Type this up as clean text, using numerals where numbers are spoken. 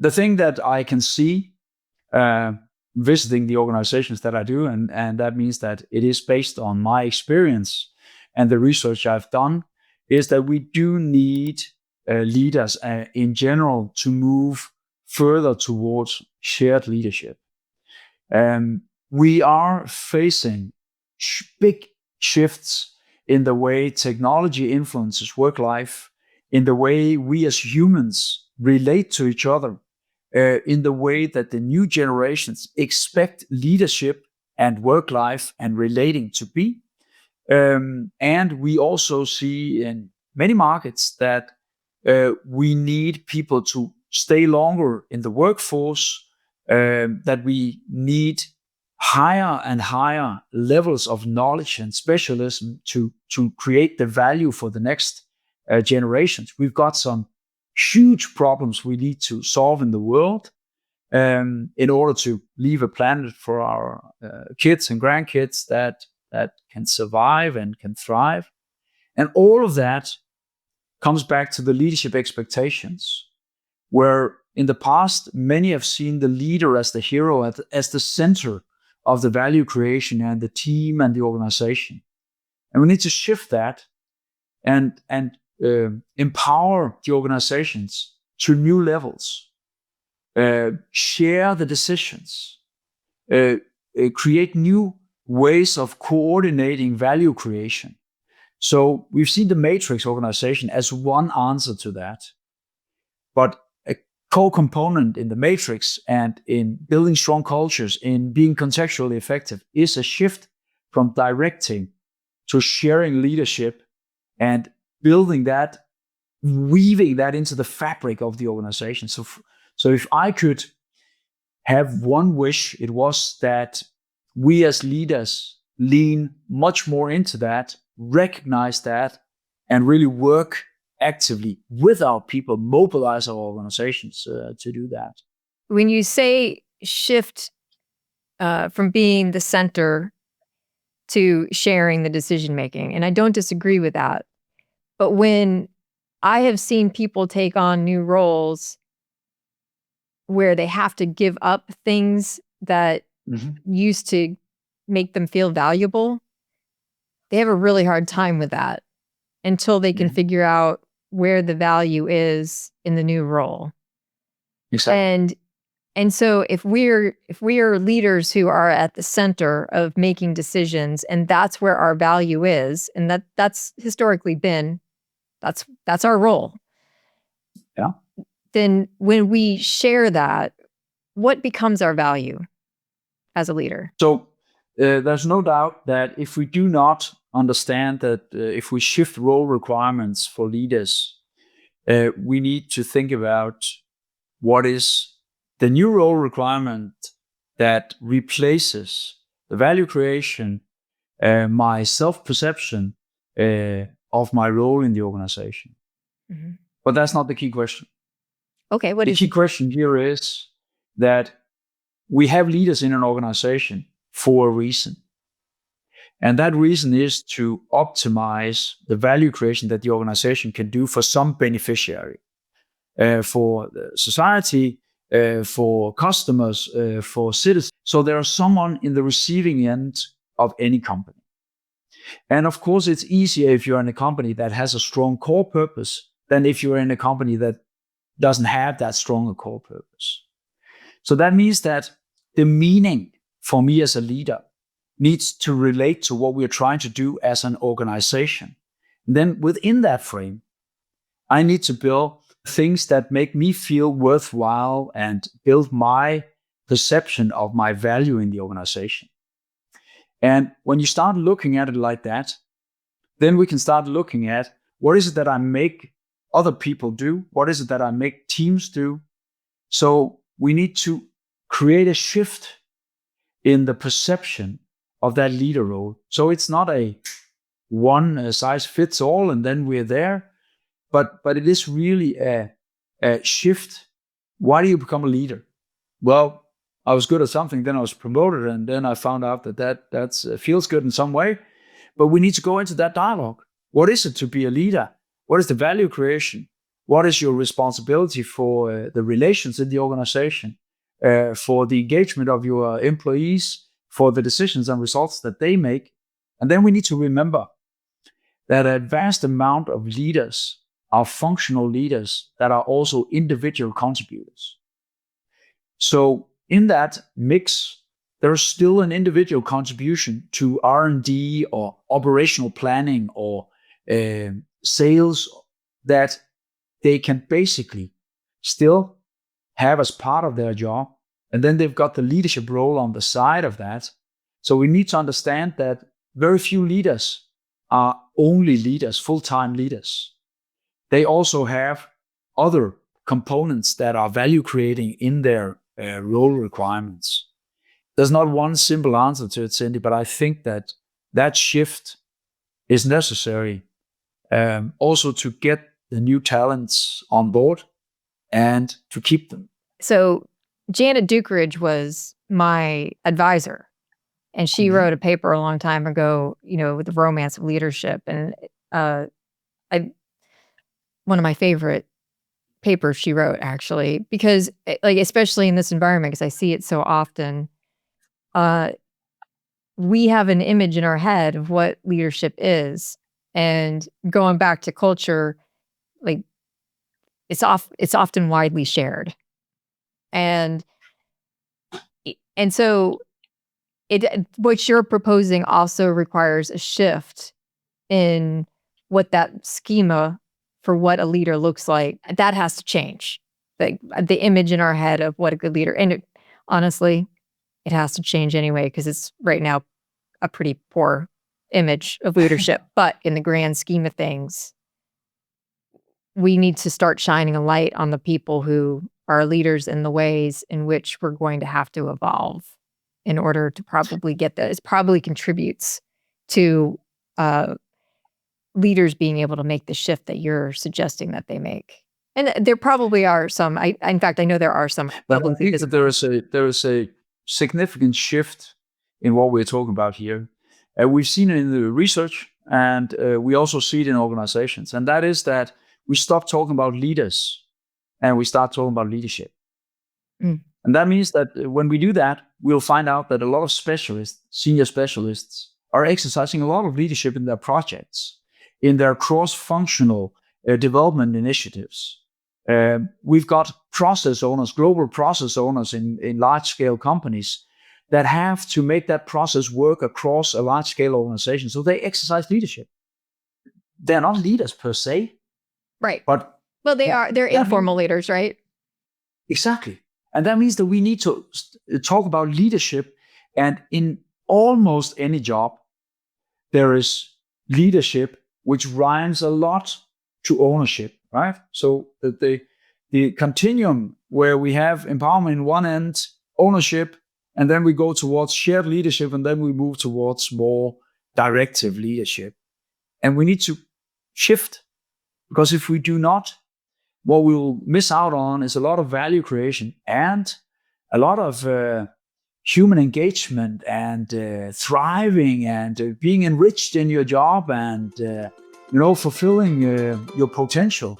the thing that I can see visiting the organizations that I do, and that means that it is based on my experience and the research I've done, is that we do need leaders in general to move further towards shared leadership. We are facing big shifts in the way technology influences work life, in the way we as humans relate to each other, in the way that the new generations expect leadership and work life and relating to be. And we also see in many markets that we need people to stay longer in the workforce, that we need higher and higher levels of knowledge and specialism to create the value for the next generations. We've got some huge problems we need to solve in the world in order to leave a planet for our kids and grandkids that can survive and can thrive. And all of that comes back to the leadership expectations, where in the past, many have seen the leader as the hero, as the center of the value creation and the team and the organization. And we need to shift that and empower the organizations to new levels, share the decisions, create new ways of coordinating value creation. So we've seen the matrix organization as one answer to that. But a core component in the matrix and in building strong cultures, in being contextually effective, is a shift from directing to sharing leadership and building that, weaving that into the fabric of the organization. So if I could have one wish, it was that we as leaders lean much more into that, recognize that, and really work actively with our people, mobilize our organizations to do that. When you say shift from being the center to sharing the decision making, and I don't disagree with that, but when I have seen people take on new roles where they have to give up things that used to make them feel valuable, they have a really hard time with that until they can figure out where the value is in the new role. Exactly. And so if we're leaders who are at the center of making decisions, and that's where our value is, and that's historically been, that's our role. Yeah. Then when we share that, what becomes our value as a leader? So there's no doubt that if we do not understand that if we shift role requirements for leaders, we need to think about what is the new role requirement that replaces the value creation, my self-perception of my role in the organization. But that's not the key question. Okay, the key question here is that we have leaders in an organization for a reason. And that reason is to optimize the value creation that the organization can do for some beneficiary, for the society, for customers, for citizens. So there is someone in the receiving end of any company. And of course, it's easier if you're in a company that has a strong core purpose than if you're in a company that doesn't have that strong a core purpose. So that means that the meaning for me as a leader needs to relate to what we're trying to do as an organization. And then within that frame, I need to build things that make me feel worthwhile and build my perception of my value in the organization. And when you start looking at it like that, then we can start looking at what is it that I make other people do? What is it that I make teams do? So we need to create a shift in the perception of that leader role. So it's not a one size fits all and then we're there, but it is really a shift. Why do you become a leader? Well, I was good at something, then I was promoted, and then I found out that feels good in some way. But we need to go into that dialogue. What is it to be a leader? What is the value creation? What is your responsibility for the relations in the organization, for the engagement of your employees, for the decisions and results that they make? And then we need to remember that a vast amount of leaders are functional leaders that are also individual contributors. So in that mix, there's still an individual contribution to R&D or operational planning or sales that they can basically still have as part of their job. And then they've got the leadership role on the side of that. So we need to understand that very few leaders are only leaders, full-time leaders. They also have other components that are value creating in their role requirements. There's not one simple answer to it, Cindi, but I think that that shift is necessary also to get the new talents on board and to keep them. So Janet Dukeridge was my advisor, and she wrote a paper a long time ago, with the romance of leadership. And one of my favorite papers she wrote, actually, because especially in this environment, because I see it so often, we have an image in our head of what leadership is. And going back to culture, it's often widely shared. And so what you're proposing also requires a shift in what that schema for what a leader looks like. That has to change. The image in our head of what a good leader, and honestly, it has to change anyway, because it's right now a pretty poor image of leadership. But in the grand scheme of things, we need to start shining a light on the people who are leaders in the ways in which we're going to have to evolve in order to probably get that. It probably contributes to leaders being able to make the shift that you're suggesting that they make. And there probably are some. In fact, I know there are some. But I think that there is a significant shift in what we're talking about here. We've seen it in the research, and we also see it in organizations. And that is that we stop talking about leaders and we start talking about leadership. And that means that when we do that, we'll find out that a lot of specialists, senior specialists, are exercising a lot of leadership in their projects, in their cross-functional development initiatives. We've got process owners, global process owners in large-scale companies that have to make that process work across a large-scale organization. So they exercise leadership. They're not leaders per se. Right. But they're informal leaders, right? Exactly. And that means that we need to talk about leadership. And in almost any job, there is leadership which rhymes a lot to ownership, right? So the continuum where we have empowerment in one end, ownership, and then we go towards shared leadership, and then we move towards more directive leadership. And we need to shift, because if we do not, what we will miss out on is a lot of value creation and a lot of human engagement and thriving and being enriched in your job and fulfilling your potential.